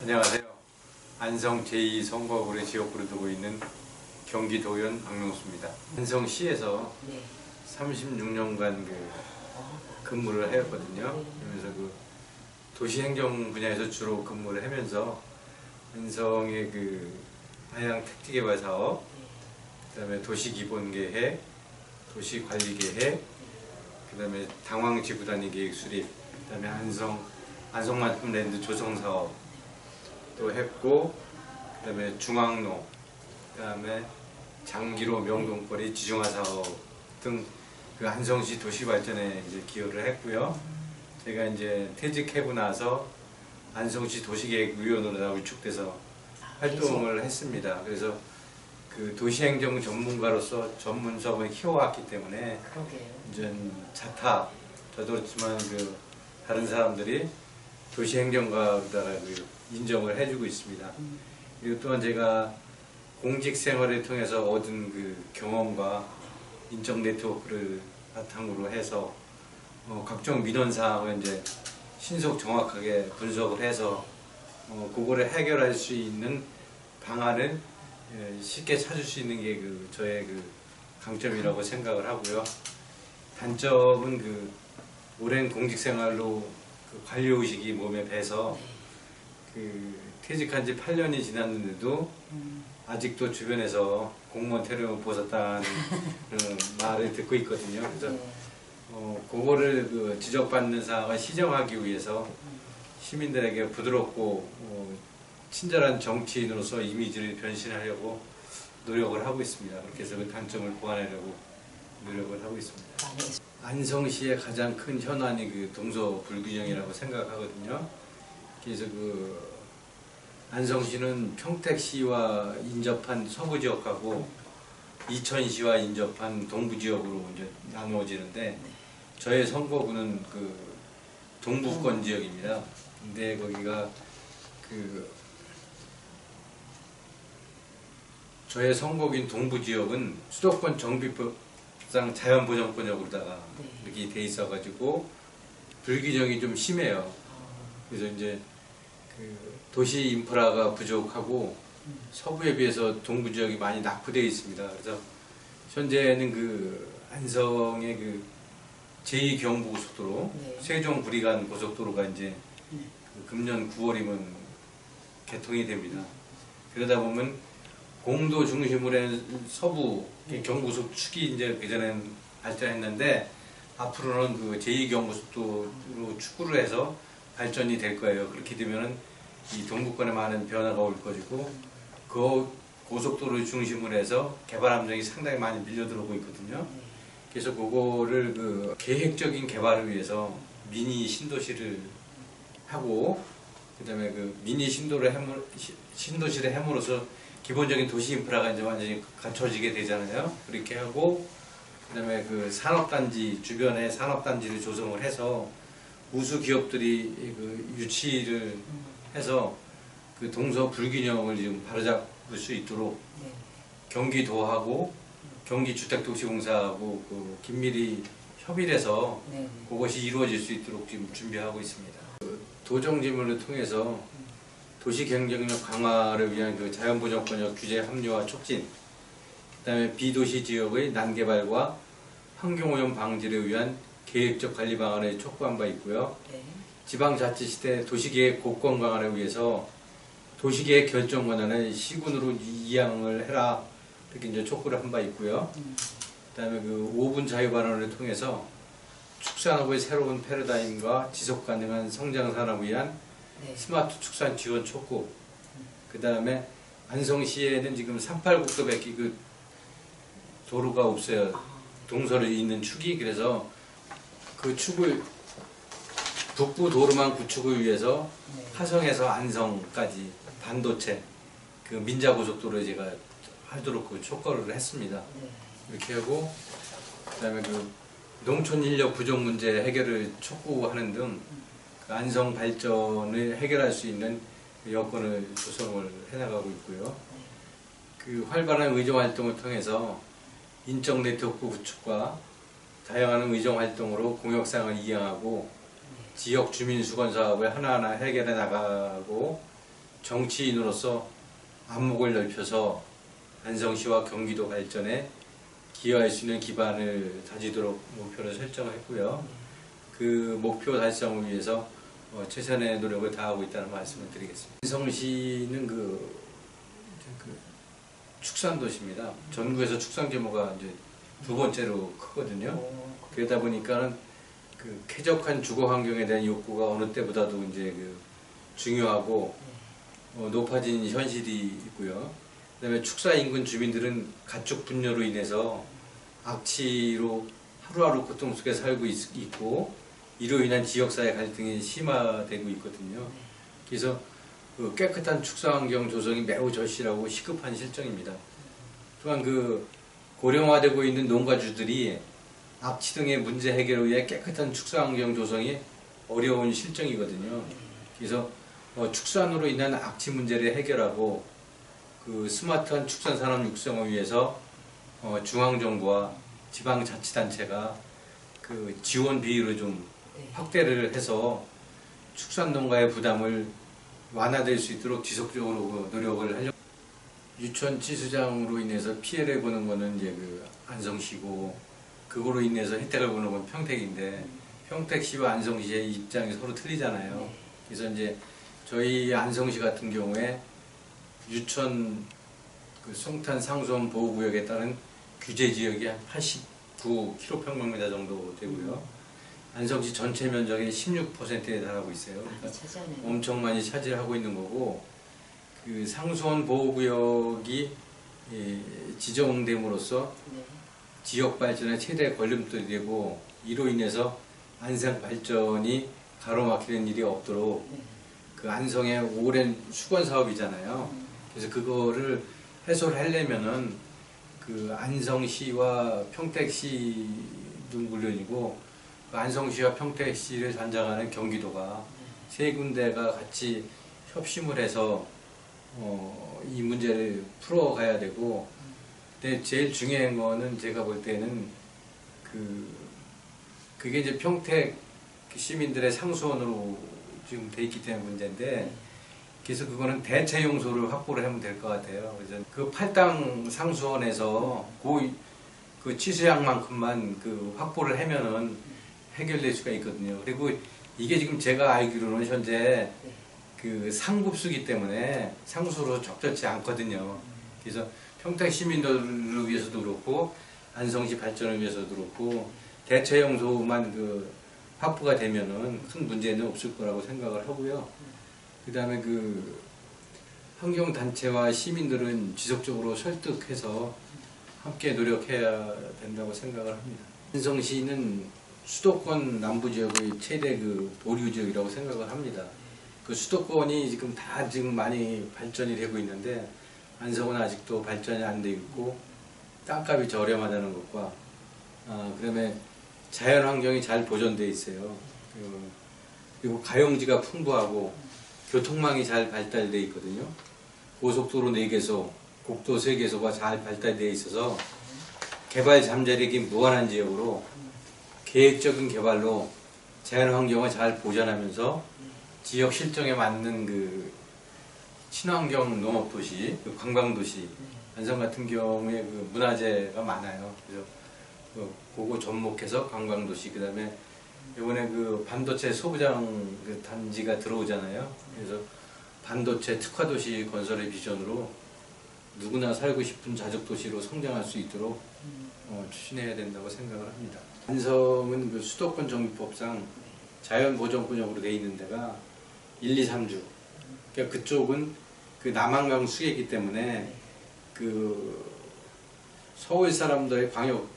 안녕하세요. 안성 제2선거구의 지역구를 두고 있는 경기도의원 박명수입니다. 안성시에서 36년간 근무를 해왔거든요. 그러면서 도시행정 분야에서 주로 근무를 하면서 안성의 하향 택지개발 사업, 그다음에 도시기본계획, 도시관리계획, 그다음에 당황지구단위 계획 수립, 그다음에 안성만큼 랜드 조성 사업 또 했고, 그다음에 중앙로, 그다음에 장기로 명동거리 지중화 사업 등 안성시 도시 발전에 이제 기여를 했고요. 제가 이제 퇴직하고 나서 안성시 도시계획위원으로 위촉돼서 활동을 했습니다. 그래서 도시행정 전문가로서 전문 수업을 키워왔기 때문에 이제 자타, 저도 그렇지만 다른 사람들이 도시행정가로다가 인정을 해주고 있습니다. 그리고 또한 제가 공직 생활을 통해서 얻은 경험과 인적 네트워크를 바탕으로 해서 각종 민원사항을 이제 신속 정확하게 분석을 해서 그거를 해결할 수 있는 방안을 쉽게 찾을 수 있는 게 저의 강점이라고 생각을 하고요. 단점은 오랜 공직 생활로 관리의식이 몸에 배서 퇴직한 지 8년이 지났는데도 아직도 주변에서 공무원 퇴직을 보셨다는 말을 듣고 있거든요. 그래서 그거를 지적받는 사항을 시정하기 위해서 시민들에게 부드럽고 친절한 정치인으로서 이미지를 변신하려고 노력을 하고 있습니다. 그렇게 해서 단점을 보완하려고 노력을 하고 있습니다. 안성시의 가장 큰 현안이 동서 불균형이라고 생각하거든요. 그래서 안성시는 평택시와 인접한 서부지역하고 이천시와 인접한 동부지역으로 이제 나누어지는데, 저의 선거구는 동부권 지역입니다. 근데 거기가 저의 선거구인 동부지역은 수도권 정비법상 자연보전권역으로다가 이렇게 돼 있어가지고 불균형이 좀 심해요. 그래서 이제 도시 인프라가 부족하고 서부에 비해서 동부 지역이 많이 낙후되어 있습니다. 그래서 현재는 안성의 제2경부고속도로, 세종 구리간 고속도로가 이제 금년 9월이면 개통이 됩니다. 그러다 보면 공도 중심으로 한 서부 경부고속 축이 이제 그전엔 발전했는데, 앞으로는 제2경부고속도로 축구를 해서 발전이 될 거예요. 그렇게 되면은 이 동부권에 많은 변화가 올 것이고, 그 고속도로를 중심으로 해서 개발 함정이 상당히 많이 밀려 들어오고 있거든요. 그래서 그거를 계획적인 개발을 위해서 미니 신도시를 하고, 그다음에 미니 신도시를 함으로써 기본적인 도시 인프라가 이제 완전히 갖춰지게 되잖아요. 그렇게 하고, 그다음에 산업단지 주변에 산업단지를 조성을 해서 우수 기업들이 유치를 해서 동서 불균형을 지금 바로잡을 수 있도록 경기도하고 경기주택도시공사하고 긴밀히 협의를 해서 그것이 이루어질 수 있도록 지금 준비하고 있습니다. 도정지물을 통해서 도시 경쟁력 강화를 위한 자연보전권역 규제 합리화 촉진, 그다음에 비도시 지역의 난개발과 환경오염 방지를 위한 계획적 관리 방안을 촉구한 바 있고요. 지방자치시대 도시계획 고권 강화를 위해서 도시계획 결정 권한을 시군으로 이양을 해라, 이렇게 이제 촉구를 한 바 있고요. 그다음에 5분 자유발언을 통해서 축산업의 새로운 패러다임과 지속 가능한 성장 산업을 위한 스마트 축산 지원 촉구. 그다음에 안성시에는 지금 38국도밖에 도로가 없어요. 동서를 잇는 축이. 그래서 그 축을 북부 도로망 구축을 위해서 화성에서 안성까지 반도체 민자고속도로에 제가 하도록 촉구를 했습니다. 이렇게 하고, 그다음에 농촌 인력 부족 문제 해결을 촉구하는 등 안성 발전을 해결할 수 있는 여건을 조성을 해나가고 있고요. 활발한 의정 활동을 통해서 인적 네트워크 구축과 다양한 의정 활동으로 공역사항을 이행하고 지역 주민 수건 사업을 하나하나 해결해 나가고 정치인으로서 안목을 넓혀서 안성시와 경기도 발전에 기여할 수 있는 기반을 다지도록 목표를 설정했고요. 그 목표 달성을 위해서 최선의 노력을 다하고 있다는 말씀을 드리겠습니다. 안성시는 그 축산도시입니다. 전국에서 축산 규모가 이제 두 번째로 크거든요. 그러다 보니까 그 쾌적한 주거 환경에 대한 욕구가 어느 때보다도 이제 그 중요하고 높아진 현실이 있고요. 그다음에 축사 인근 주민들은 가축 분뇨로 인해서 악취로 하루하루 고통 속에 살고 있고 이로 인한 지역사회 갈등이 심화되고 있거든요. 그래서 그 깨끗한 축사 환경 조성이 매우 절실하고 시급한 실정입니다. 또한 그 고령화되고 있는 농가주들이 악취 등의 문제 해결을 위해 깨끗한 축사 환경 조성이 어려운 실정이거든요. 그래서 축산으로 인한 악취 문제를 해결하고 그 스마트한 축산 산업 육성을 위해서 중앙정부와 지방자치단체가 그 지원 비율을 좀 확대를 해서 축산 농가의 부담을 완화될 수 있도록 지속적으로 노력을 하려고. 유치원 치수장으로 인해서 피해를 보는 거는 이제 그 안성시고, 그거로 인해서 혜택을 보는 건 평택인데, 평택시와 안성시의 입장이 서로 틀리잖아요. 그래서 이제 저희 안성시 같은 경우에 유천 그 송탄 상수원 보호구역에 따른 규제 지역이 한 89km² 정도 되고요. 안성시 전체 면적의 16%에 달하고 있어요. 그러니까 엄청 많이 차지하고 있는 거고, 그 상수원 보호구역이 지정됨으로써 지역 발전의 최대 걸림돌이 되고, 이로 인해서 안성 발전이 가로막히는 일이 없도록 그 안성의 오랜 수건 사업이잖아요. 그래서 그거를 해소를 하려면은 그 안성시와 평택시도 물론이고 그 안성시와 평택시를 단장하는 경기도가 세 군데가 같이 협심을 해서 이 문제를 풀어가야 되고, 근데 제일 중요한 거는 제가 볼 때는 그게 이제 평택 시민들의 상수원으로 지금 돼 있기 때문에 문제인데, 그래서 그거는 대체 용소를 확보를 하면 될 것 같아요. 그래서 그 팔당 상수원에서 그 치수량만큼만 그 확보를 하면은 해결될 수가 있거든요. 그리고 이게 지금 제가 알기로는 현재 그 상급수기 때문에 상수로 적절치 않거든요. 그래서 평택 시민들을 위해서도 그렇고 안성시 발전을 위해서도 그렇고 대체 용소만 그 확보가 되면은 큰 문제는 없을 거라고 생각을 하고요. 그 다음에 그 환경단체와 시민들은 지속적으로 설득해서 함께 노력해야 된다고 생각을 합니다. 안성시는 수도권 남부지역의 최대 그 보류지역이라고 생각을 합니다. 그 수도권이 지금 많이 발전이 되고 있는데 안성은 아직도 발전이 안 되어 있고 땅값이 저렴하다는 것과 그다음에 자연환경이 잘 보존되어 있어요. 그리고 가용지가 풍부하고 교통망이 잘 발달되어 있거든요. 고속도로 4개소, 국도 3개소가 잘 발달되어 있어서 개발 잠재력이 무한한 지역으로 계획적인 개발로 자연환경을 잘 보존하면서 지역 실정에 맞는 그 친환경 농업도시, 그 관광도시, 안성 같은 경우에 그 문화재가 많아요. 그래서 그거 접목해서 관광도시, 그 다음에 이번에 그 반도체 소부장 그 단지가 들어오잖아요. 그래서 반도체 특화도시 건설의 비전으로 누구나 살고 싶은 자족도시로 성장할 수 있도록 추진해야 된다고 생각을 합니다. 안성은 그 수도권 정비법상 자연보전구역으로 되어 있는 데가 1, 2, 3주. 그러니까 그쪽은 그 남한강 수계이기 때문에 그 서울 사람들의 광역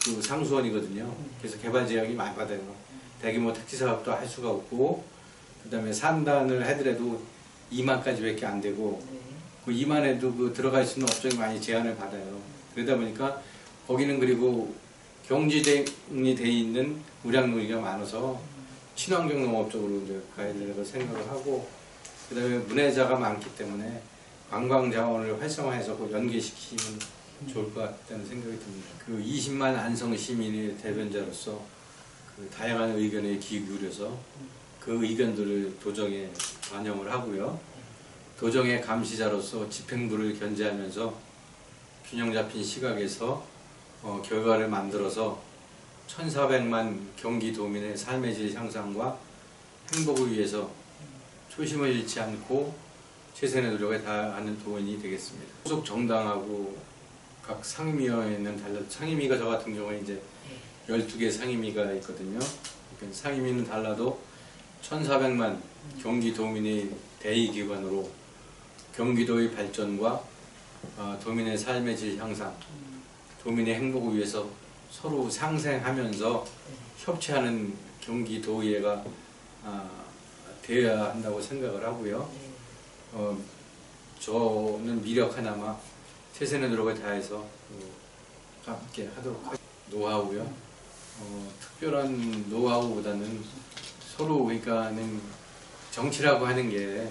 그 상수원이거든요. 그래서 개발 제약이 많이 받아요. 대규모 택지 사업도 할 수가 없고, 그 다음에 산단을 하더라도 2만까지 밖에 안 되고, 그 2만에도 그 들어갈 수 있는 업종이 많이 제한을 받아요. 그러다 보니까 거기는 그리고 경지대응이 돼 있는 우량농지가 많아서 친환경 농업 쪽으로 이제 가야 된다고 생각을 하고, 그 다음에 문해자가 많기 때문에 관광 자원을 활성화해서 연계시키면 좋을 것 같다는 생각이 듭니다. 그 20만 안성 시민의 대변자로서 그 다양한 의견에 귀 기울여서 그 의견들을 도정에 반영을 하고요. 도정의 감시자로서 집행부를 견제하면서 균형 잡힌 시각에서 결과를 만들어서 1,400만 경기도민의 삶의 질 향상과 행복을 위해서 초심을 잃지 않고 최선의 노력을 다하는 도원이 되겠습니다. 소속 정당하고 각 상임위원회는 달라. 상임위가 저 같은 경우에 이제 12개 상임위가 있거든요. 그러니까 상임위는 달라도 1,400만 경기도민의 대의기관으로 경기도의 발전과 도민의 삶의 질 향상, 도민의 행복을 위해서 서로 상생하면서 협치하는 경기도의회가 되어야 한다고 생각을 하고요. 저는 미력 하나마 최선의 노력을 다해서 함께 하도록 하겠습니다. 노하우요. 특별한 노하우보다는 서로 그러니까는 정치라고 하는 게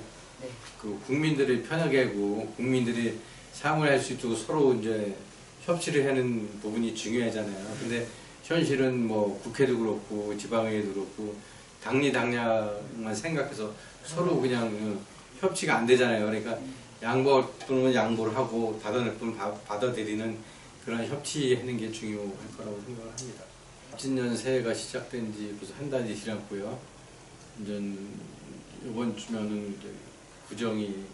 그 국민들을 편하게 하고 국민들이 사용을 할 수 있도록 서로 이제 협치를 하는 부분이 중요하잖아요. 근데 현실은 뭐 국회도 그렇고 지방의회도 그렇고 당리당략만 생각해서 서로 그냥 협치가 안 되잖아요. 그러니까 양보할 분은 양보를 하고 받아낼 분은 받아들이는 그런 협치하는 게 중요할 거라고 생각을 합니다. 신년 새해가 시작된 지 벌써 한 달이 지났고요. 이제 이번 주면은 이제 구정이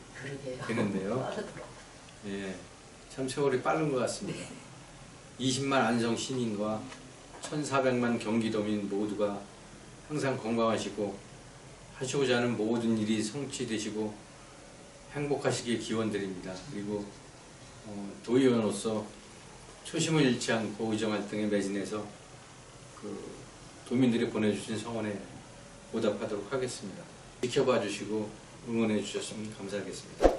되는데요. 예, 참 세월이 빠른 것 같습니다. 20만 안성 시민과 1,400만 경기도민 모두가 항상 건강하시고 하시고자 하는 모든 일이 성취되시고 행복하시길 기원드립니다. 그리고 도의원으로서 초심을 잃지 않고 의정활동에 매진해서 그 도민들이 보내주신 성원에 보답하도록 하겠습니다. 지켜봐 주시고 응원해 주셨으면 감사하겠습니다.